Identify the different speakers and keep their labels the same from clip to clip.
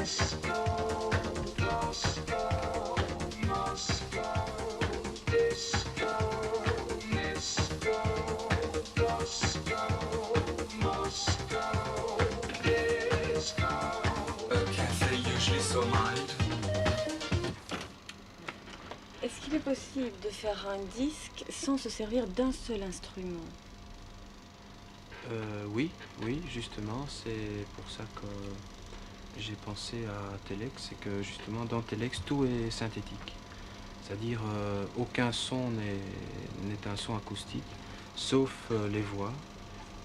Speaker 1: Est-ce qu'il est possible de faire un disque sans se servir d'un seul instrument?
Speaker 2: Oui, justement, c'est pour ça que j'ai pensé à Telex, c'est que justement dans Telex tout est synthétique. C'est-à-dire aucun son n'est un son acoustique, sauf les voix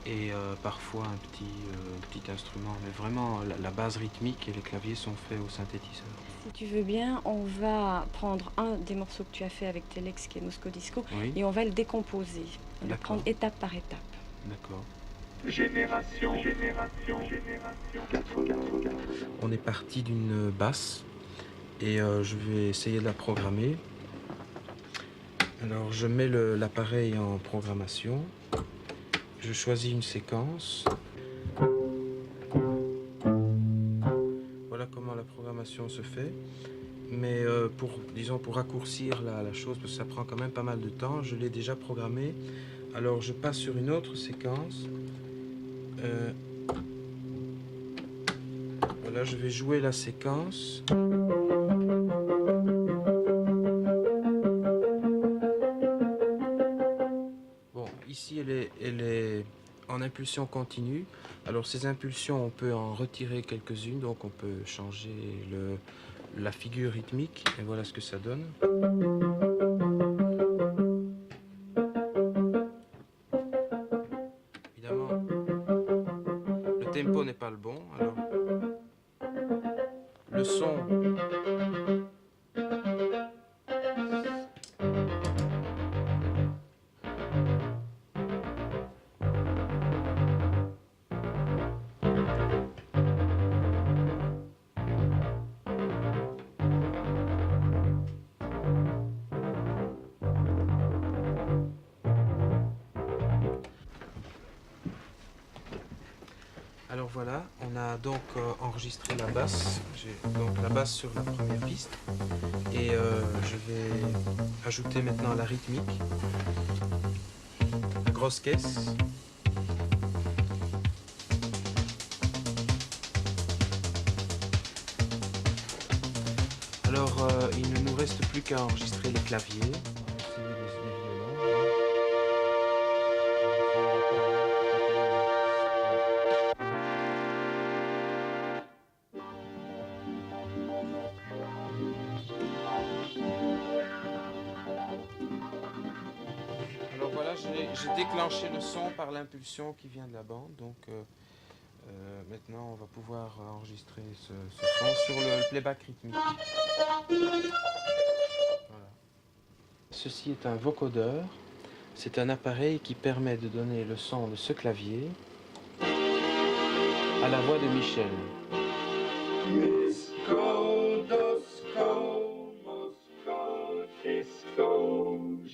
Speaker 2: et parfois un petit instrument. Mais vraiment la base rythmique et les claviers sont faits au synthétiseur.
Speaker 1: Si tu veux bien, on va prendre un des morceaux que tu as fait avec Telex, qui est Moscow Disco,
Speaker 2: Oui.
Speaker 1: et on va le décomposer. On va le prendre étape par étape.
Speaker 2: D'accord.
Speaker 3: Génération 80.
Speaker 2: On est parti d'une basse et je vais essayer de la programmer. Alors je mets l'appareil en programmation, je choisis une séquence. Voilà comment la programmation se fait. Mais pour raccourcir la chose, parce que ça prend quand même pas mal de temps, je l'ai déjà programmé. Alors je passe sur une autre séquence. Voilà, je vais jouer la séquence. Bon, ici elle est en impulsion continue. Alors ces impulsions, on peut en retirer quelques-unes, donc on peut changer la figure rythmique, et voilà ce que ça donne. Évidemment, le tempo n'est pas le bon, alors le son. Alors voilà, on a donc enregistré la basse. J'ai donc la basse sur la première piste et je vais ajouter maintenant la rythmique, la grosse caisse. Alors il ne nous reste plus qu'à enregistrer les claviers. Alors voilà, j'ai déclenché le son par l'impulsion qui vient de la bande, donc maintenant on va pouvoir enregistrer ce son sur le playback rythmique. Voilà. Ceci est un vocodeur, c'est un appareil qui permet de donner le son de ce clavier à la voix de Michel.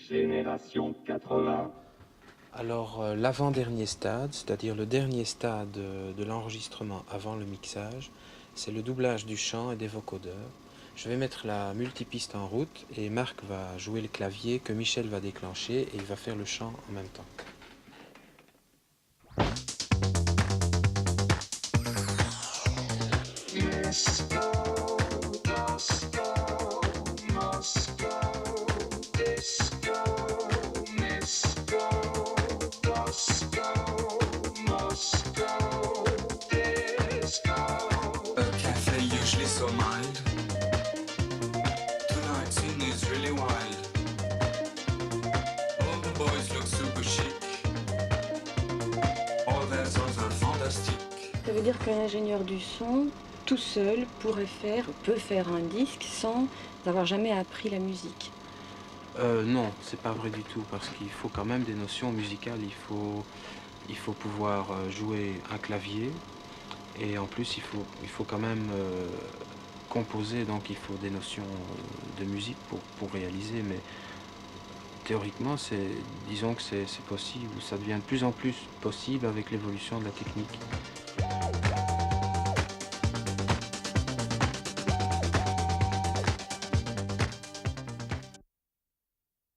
Speaker 3: Génération 80.
Speaker 2: Alors l'avant-dernier stade, c'est-à-dire le dernier stade de l'enregistrement avant le mixage, c'est le doublage du chant et des vocodeurs. Je vais mettre la multipiste en route et Marc va jouer le clavier que Michel va déclencher et il va faire le chant en même temps.
Speaker 4: So mild. Tonight's scene is really wild. All the boys look super chic. All their songs are fantastic.
Speaker 1: Ça veut dire qu'un ingénieur du son, tout seul, peut faire un disque sans avoir jamais appris la musique.
Speaker 2: Non, c'est pas vrai du tout, parce qu'il faut quand même des notions musicales. Il faut pouvoir jouer un clavier. Et en plus, il faut quand même composer, donc il faut des notions de musique pour réaliser. Mais théoriquement, disons que c'est possible, ça devient de plus en plus possible avec l'évolution de la technique.